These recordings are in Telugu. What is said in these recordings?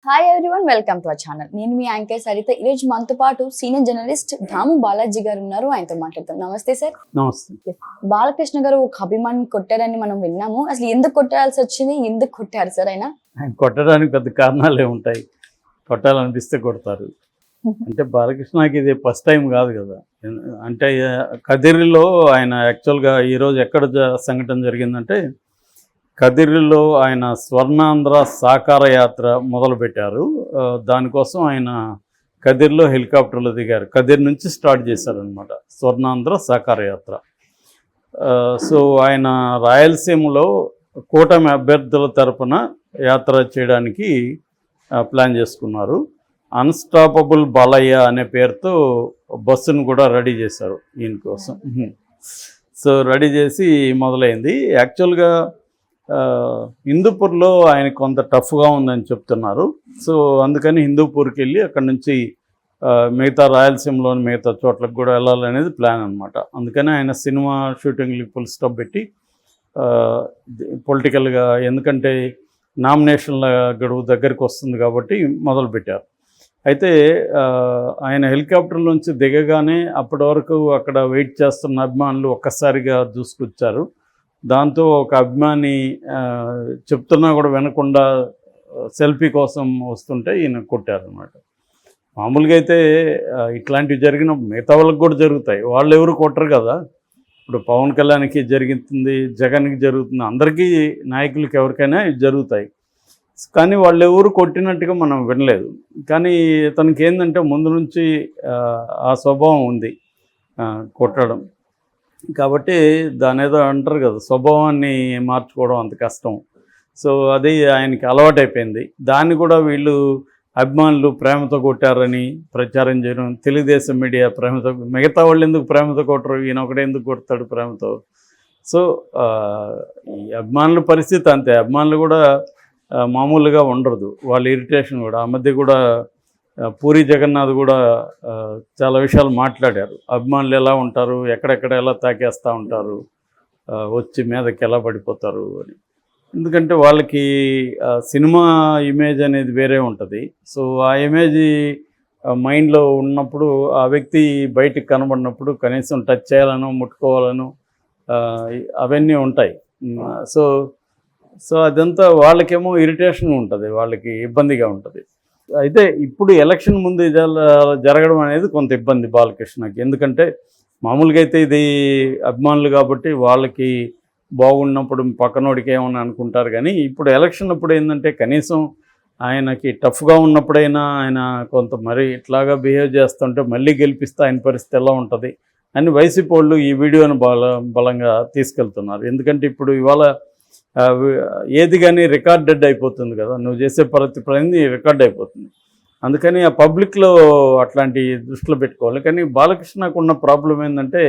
Hi everyone, welcome to our channel. నేను మీ యాంకర్ సరిత. ఈరోజు మనతో పాటు సీనియర్ జర్నలిస్ట్ దాము బాలాజీ గారు ఉన్నారు. ఆయనతో మాట్లాడతాం. నమస్తే సార్. నమస్తే. బాలకృష్ణ గారు ఒక అభిమాని కొట్టారని మనం విన్నాము. అసలు ఎందుకు కొట్టాల్సి వచ్చింది, ఎందుకు కొట్టారు సార్? ఆయన కొట్టడానికి పెద్ద కారణాలే ఉంటాయి. కొట్టాలనిపిస్తే కొడతారు. అంటే బాలకృష్ణకి ఇది ఫస్ట్ టైం కాదు కదా. అంటే కదిరిలో ఆయన యాక్చువల్గా ఈరోజు ఎక్కడ సంఘటన జరిగిందంటే, కదిరిలో ఆయన స్వర్ణాంధ్ర సాకార యాత్ర మొదలుపెట్టారు. దానికోసం ఆయన కదిరిలో హెలికాప్టర్లో దిగారు. కదిరి నుంచి స్టార్ట్ చేశారనమాట స్వర్ణాంధ్ర సాకార యాత్ర. సో ఆయన రాయలసీమలో కూటమి అభ్యర్థుల తరపున యాత్ర చేయడానికి ప్లాన్ చేసుకున్నారు. అన్స్టాపబుల్ బాలయ్య అనే పేరుతో బస్సును కూడా రెడీ చేశారు ఈయన కోసం. సో రెడీ చేసి మొదలైంది. యాక్చువల్గా హిందూపూర్లో ఆయన కొంత టఫ్గా ఉందని చెప్తున్నారు. సో అందుకని హిందూపూర్కి వెళ్ళి అక్కడ నుంచి మిగతా రాయలసీమలోని మిగతా చోట్లకు కూడా వెళ్ళాలనేది ప్లాన్ అనమాట. అందుకని ఆయన సినిమా షూటింగ్కి ఫుల్ స్టాప్ పెట్టి పొలిటికల్గా, ఎందుకంటే నామినేషన్ల గడువు దగ్గరికి వస్తుంది కాబట్టి మొదలుపెట్టారు. అయితే ఆయన హెలికాప్టర్ నుంచి దిగగానే అప్పటి వరకు అక్కడ వెయిట్ చేస్తున్న అభిమానులు ఒక్కసారిగా దూసుకొచ్చారు. దాంతో ఒక అభిమాని చెప్తున్నా కూడా వినకుండా సెల్ఫీ కోసం వస్తుంటే ఈయన కొట్టారనమాట. మామూలుగా అయితే ఇట్లాంటివి జరిగిన మిగతా వాళ్ళకి కూడా జరుగుతాయి, వాళ్ళు ఎవరు కొట్టరు కదా. ఇప్పుడు పవన్ కళ్యాణ్కి జరుగుతుంది, జగన్కి జరుగుతుంది, అందరికీ నాయకులకి ఎవరికైనా జరుగుతాయి. కానీ వాళ్ళు ఎవరు కొట్టినట్టుగా మనం వినలేదు. కానీ తనకి ఏంటంటే ముందు నుంచి ఆ స్వభావం ఉంది, కొట్టడం. కాబట్టి దాని ఏదో అంటారు కదా, స్వభావాన్ని మార్చుకోవడం అంత కష్టం. సో అది ఆయనకి అలవాటైపోయింది. దాన్ని కూడా వీళ్ళు అభిమానులు ప్రేమతో కొట్టారని ప్రచారం చేయడం, తెలుగుదేశం మీడియా ప్రేమతో, మిగతా వాళ్ళు ఎందుకు ప్రేమతో కొట్టరు, ఈయన ఒకటే ఎందుకు కొడతాడు ప్రేమతో. సో ఈ అభిమానుల పరిస్థితి అంతే. అభిమానులు కూడా మామూలుగా ఉండదు, వాళ్ళ ఇరిటేషన్ కూడా. ఆ మధ్య కూడా పూరి జగన్నాథ్ కూడా చాలా విషయాలు మాట్లాడారు. అభిమానులు ఎలా ఉంటారు, ఎక్కడెక్కడ ఎలా తాకేస్తూ ఉంటారు, వచ్చి మీదకి ఎలా పడిపోతారు అని. ఎందుకంటే వాళ్ళకి సినిమా ఇమేజ్ అనేది వేరే ఉంటుంది. సో ఆ ఇమేజ్ మైండ్లో ఉన్నప్పుడు ఆ వ్యక్తి బయటికి కనబడినప్పుడు కనీసం టచ్ చేయాలను, ముట్టుకోవాలను అవన్నీ ఉంటాయి. సో సో అదంతా వాళ్ళకేమో ఇరిటేషన్ ఉంటుంది, వాళ్ళకి ఇబ్బందిగా ఉంటుంది. అయితే ఇప్పుడు ఎలక్షన్ ముందు జరగడం అనేది కొంత ఇబ్బంది బాలకృష్ణకి. ఎందుకంటే మామూలుగా అయితే ఇది అభిమానులు కాబట్టి వాళ్ళకి బాగున్నప్పుడు పక్కనోడికి ఏమని అనుకుంటారు. కానీ ఇప్పుడు ఎలక్షన్ అప్పుడు ఏంటంటే కనీసం ఆయనకి టఫ్గా ఉన్నప్పుడైనా ఆయన కొంత మరి ఇట్లాగా బిహేవ్ చేస్తుంటే మళ్ళీ గెలిపిస్తే ఆయన పరిస్థితి ఎలా ఉంటుంది అని వైసీపీ వాళ్ళు ఈ వీడియోని బలంగా తీసుకెళ్తున్నారు. ఎందుకంటే ఇప్పుడు ఇవాళ ఏది కానీ రికార్డెడ్ అయిపోతుంది కదా, నువ్వు చేసే ప్రతి పని రికార్డ్ అయిపోతుంది. అందుకని ఆ పబ్లిక్లో అట్లాంటి దృష్టిలో పెట్టుకోవాలి. కానీ బాలకృష్ణకు ఉన్న ప్రాబ్లం ఏంటంటే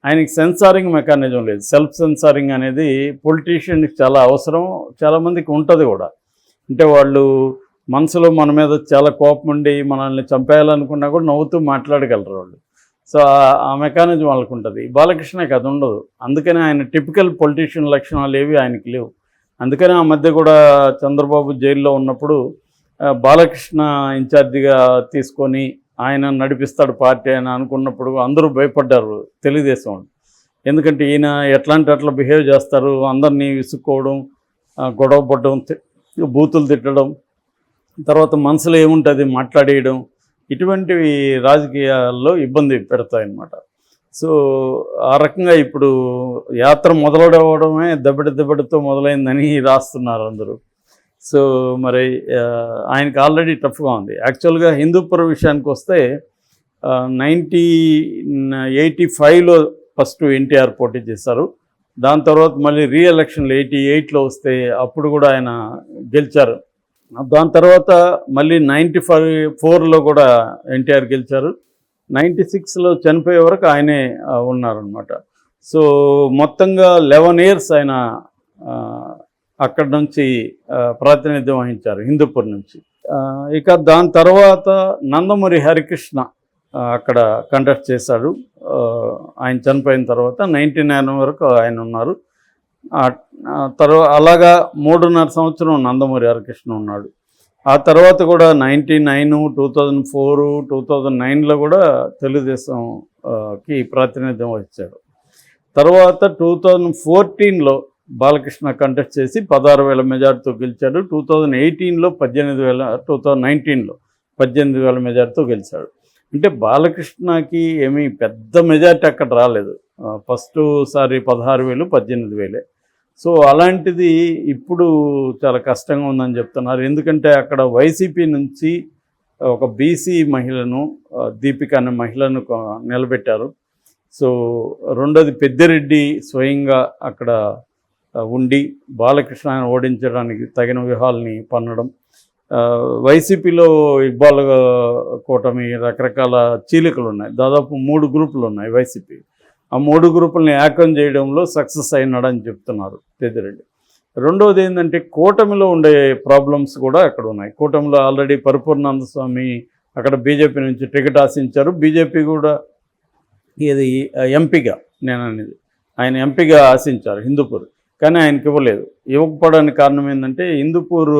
ఆయనకి సెన్సారింగ్ మెకానిజం లేదు. సెల్ఫ్ సెన్సారింగ్ అనేది పొలిటీషియన్కి చాలా అవసరం, చాలామందికి ఉంటుంది కూడా. అంటే వాళ్ళు మనసులో మన మీద చాలా కోపం ఉండి మనల్ని చంపేయాలనుకున్నా కూడా నవ్వుతూ మాట్లాడగలరు వాళ్ళు. సో ఆ మెకానిజం వాళ్ళకు ఉంటుంది. బాలకృష్ణకి అది ఉండదు. అందుకని ఆయన టిపికల్ పొలిటీషియన్ లక్షణాలు ఏవి ఆయనకి లేవు. అందుకని ఆ మధ్య కూడా చంద్రబాబు జైల్లో ఉన్నప్పుడు బాలకృష్ణ ఇన్ఛార్జిగా తీసుకొని ఆయన నడిపిస్తాడు పార్టీ అని అనుకున్నప్పుడు అందరూ భయపడ్డారు తెలుగుదేశం వాళ్ళు. ఎందుకంటే ఈయన అట్లా బిహేవ్ చేస్తారు, అందరినీ విసుక్కోవడం, గొడవ పడడం, బూతులు తిట్టడం, తర్వాత మనసులో ఏముంటుంది మాట్లాడేయడం, ఇటువంటివి రాజకీయాల్లో ఇబ్బంది పెడతాయన్నమాట. సో ఆ రకంగా ఇప్పుడు యాత్ర మొదలవడమే దెబ్బడితో మొదలైందని రాస్తున్నారు అందరూ. సో మరి ఆయనకి ఆల్రెడీ టఫ్గా ఉంది. యాక్చువల్గా హిందూపుర విషయానికి వస్తే 1985లో ఫస్ట్ ఎన్టీఆర్ పోటీ చేశారు. దాని తర్వాత మళ్ళీ రీఎలక్షన్లు 88లో వస్తే అప్పుడు కూడా ఆయన గెలిచారు. దాని తర్వాత మళ్ళీ 94లో కూడా ఎన్టీఆర్ గెలిచారు. 96లో చనిపోయే వరకు ఆయనే ఉన్నారనమాట. సో మొత్తంగా 11 years ఆయన అక్కడి నుంచి ప్రాతినిధ్యం వహించారు హిందూపూర్ నుంచి. ఇక దాని తర్వాత నందమూరి హరికృష్ణ అక్కడ కంటెస్ట్ చేశాడు. ఆయన చనిపోయిన తర్వాత 99 వరకు ఆయన ఉన్నారు. తర్వాత అలాగా 3.5 సంవత్సరం నందమూరి హరికృష్ణ ఉన్నాడు. ఆ తర్వాత కూడా 99, 2004, 2009లో కూడా తెలుగుదేశంకి ప్రాతినిధ్యం వహించారు. తర్వాత 2014లో బాలకృష్ణ కంటెస్ట్ చేసి 16,000 మెజార్టీతో గెలిచాడు. 2018లో 2019లో 18,000 మెజార్టీతో గెలిచాడు. అంటే బాలకృష్ణకి ఏమీ పెద్ద మెజార్టీ అక్కడ రాలేదు. ఫస్ట్ సారి 16,000, 18,000. సో అలాంటిది ఇప్పుడు చాలా కష్టంగా ఉందని చెప్తున్నారు. ఎందుకంటే అక్కడ వైసీపీ నుంచి ఒక బీసీ మహిళను, దీపిక అనే మహిళను నిలబెట్టారు. సో రెండోది పెద్దిరెడ్డి స్వయంగా అక్కడ ఉండి బాలకృష్ణను ఓడించడానికి తగిన వ్యూహాలని పన్నడం. వైసీపీలో ఇక్బాల్ కూటమి రకరకాల చీలికలు ఉన్నాయి. దాదాపు 3 గ్రూపులు ఉన్నాయి వైసీపీ. ఆ 3 గ్రూపుల్ని ఏకం చేయడంలో సక్సెస్ అయినాడని చెప్తున్నారు పెద్దిరెడ్డి. రెండవది ఏంటంటే కూటమిలో ఉండే ప్రాబ్లమ్స్ కూడా అక్కడ ఉన్నాయి. కూటమిలో ఆల్రెడీ పరిపూర్ణానంద స్వామి అక్కడ బీజేపీ నుంచి టికెట్ ఆశించారు. బీజేపీ కూడా ఇది ఎంపీగా నేను అనేది ఆయన ఎంపీగా ఆశించారు హిందూపూర్, కానీ ఆయనకి ఇవ్వలేదు. ఇవ్వకపోవడానికి కారణం ఏంటంటే హిందూపూర్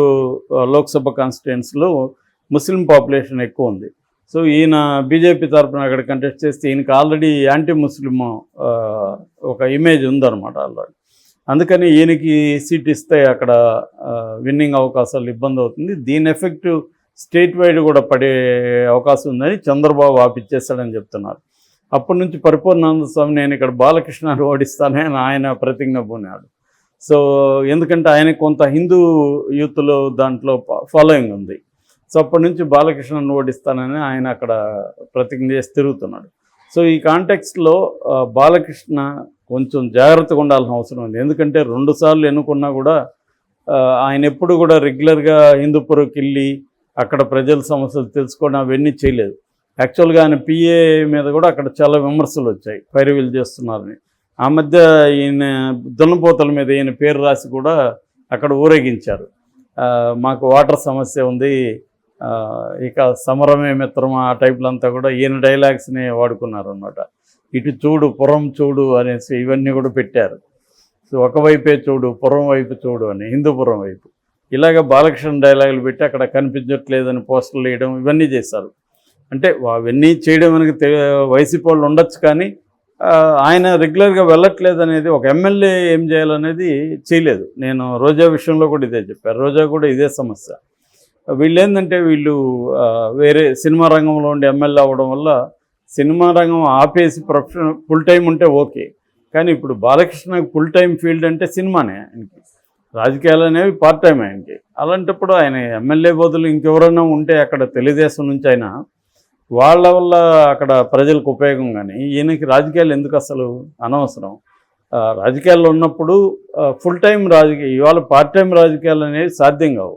లోక్సభ కాన్స్టిట్యుయెన్సీలో ముస్లిం పాపులేషన్ ఎక్కువ ఉంది. సో ఈయన బీజేపీ తరఫున అక్కడ కంటెస్ట్ చేస్తే ఈయనకి ఆల్రెడీ యాంటీ ముస్లిం ఒక ఇమేజ్ ఉందన్నమాట ఆల్రెడీ. అందుకని ఈయనకి సీట్ ఇస్తే అక్కడ విన్నింగ్ అవకాశాలు ఇబ్బంది అవుతుంది. దీని ఎఫెక్ట్ స్టేట్ వైడ్ కూడా పడే అవకాశం ఉందని చంద్రబాబు ఆపిచ్చేస్తాడని చెప్తున్నారు. అప్పటి నుంచి పరిపూర్ణానంద స్వామి నేను ఇక్కడ బాలకృష్ణను ఓడిస్తానని ఆయన ప్రతిజ్ఞ పూనాడు. సో ఎందుకంటే ఆయన కొంత హిందూ యూత్లో దాంట్లో ఫాలోయింగ్ ఉంది. సో అప్పటి నుంచి బాలకృష్ణను ఓడిస్తానని ఆయన అక్కడ ప్రతిజ్ఞ చేసి తిరుగుతున్నాడు. సో ఈ కాంటెక్స్ట్లో బాలకృష్ణ కొంచెం జాగ్రత్తగా ఉండాల్సిన అవసరం ఉంది. ఎందుకంటే 2 సార్లు ఎన్నుకున్నా కూడా ఆయన ఎప్పుడు కూడా రెగ్యులర్గా హిందూపురంకి వెళ్ళి అక్కడ ప్రజల సమస్యలు తెలుసుకోవడం అవన్నీ చేయలేదు. యాక్చువల్గా ఆయన పిఏ మీద కూడా అక్కడ చాలా విమర్శలు వచ్చాయి, పైరవీలు చేస్తున్నారని. ఆ మధ్య ఈయన దున్నపోతల మీద ఈయన పేరు రాసి కూడా అక్కడ ఊరేగించారు. మాకు వాటర్ సమస్య ఉంది, ఇక సమరమే మిత్రమా ఆ టైప్లో అంతా కూడా ఈయన డైలాగ్స్ని వాడుకున్నారు అన్నమాట. ఇటు చూడు పురం చూడు అనేసి ఇవన్నీ కూడా పెట్టారు. సో ఒకవైపే చూడు పురం వైపు చూడు అని, హిందూపురం వైపు ఇలాగ బాలకృష్ణ డైలాగులు పెట్టి అక్కడ కనిపించట్లేదని పోస్టర్లు వేయడం ఇవన్నీ చేశారు. అంటే అవన్నీ చేయడం మనకి వైసీపీ వాళ్ళు ఉండొచ్చు, కానీ ఆయన రెగ్యులర్గా వెళ్ళట్లేదు అనేది, ఒక ఎమ్మెల్యే ఏం చేయాలనేది చేయలేదు. నేను రోజా విషయంలో కూడా ఇదే చెప్పారు. రోజా కూడా ఇదే సమస్య. వీళ్ళు ఏంటంటే వీళ్ళు వేరే సినిమా రంగంలో ఉండి ఎమ్మెల్యే అవ్వడం వల్ల సినిమా రంగం ఆపేసి ప్రొఫెషనల్ ఫుల్ టైం ఉంటే ఓకే, కానీ ఇప్పుడు బాలకృష్ణకి ఫుల్ టైం ఫీల్డ్ అంటే సినిమానే. ఆయనకి రాజకీయాలు అనేవి పార్ట్ టైం ఆయనకి. అలాంటప్పుడు ఆయన ఎమ్మెల్యే బదులు ఇంకెవరైనా ఉంటే అక్కడ తెలుగుదేశం నుంచి అయినా వాళ్ళ వల్ల అక్కడ ప్రజలకు ఉపయోగం, కానీ ఈయనకి రాజకీయాలు ఎందుకు అసలు అనవసరం. రాజకీయాల్లో ఉన్నప్పుడు ఫుల్ టైం రాజకీయ, ఇవాళ పార్ట్ టైం రాజకీయాలు అనేవి సాధ్యం కావు.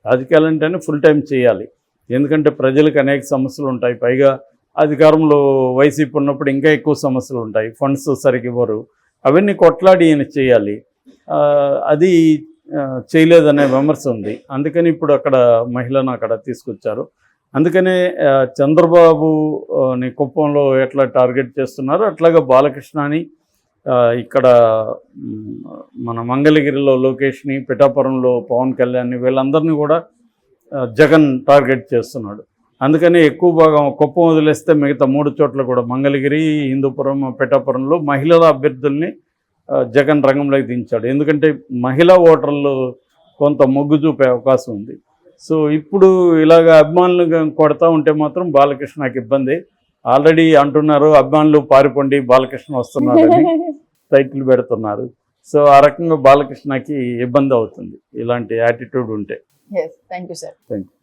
రాజకీయాలు అంటేనే ఫుల్ టైం చేయాలి. ఎందుకంటే ప్రజలకు అనేక సమస్యలు ఉంటాయి. పైగా అధికారంలో వైసీపీ ఉన్నప్పుడు ఇంకా ఎక్కువ సమస్యలు ఉంటాయి. ఫండ్స్ సరిగ్గా ఇవ్వరు. అవన్నీ కొట్లాడి ఈయన చేయాలి. అది చేయలేదనే విమర్శ ఉంది. అందుకని ఇప్పుడు అక్కడ మహిళను అక్కడ తీసుకొచ్చారు. అందుకనే చంద్రబాబుని కుప్పంలో ఎట్లా టార్గెట్ చేస్తున్నారో అట్లాగా బాలకృష్ణని ఇక్కడ మన మంగళగిరిలో లోకేష్ని, పిఠాపురంలో పవన్ కళ్యాణ్ని, వీళ్ళందరినీ కూడా జగన్ టార్గెట్ చేస్తున్నాడు. అందుకని ఎక్కువ భాగం కుప్పం వదిలేస్తే మిగతా 3 చోట్ల కూడా మంగళగిరి, హిందూపురం, పిఠాపురంలో మహిళల అభ్యర్థుల్ని జగన్ రంగంలోకి దించాడు. ఎందుకంటే మహిళా ఓటర్లు కొంత మొగ్గు చూపే అవకాశం ఉంది. సో ఇప్పుడు ఇలాగ అభిమానులు కొడతా ఉంటే మాత్రం బాలకృష్ణకి ఇబ్బంది. ఆల్రెడీ అంటున్నారు అభిమానులు పారిపోండి బాలకృష్ణ వస్తున్నారని టైటిల్ పెడుతున్నారు. సో ఆ రకంగా బాలకృష్ణకి ఇబ్బంది అవుతుంది ఇలాంటి యాటిట్యూడ్ ఉంటే. Thank you sir. Thank you.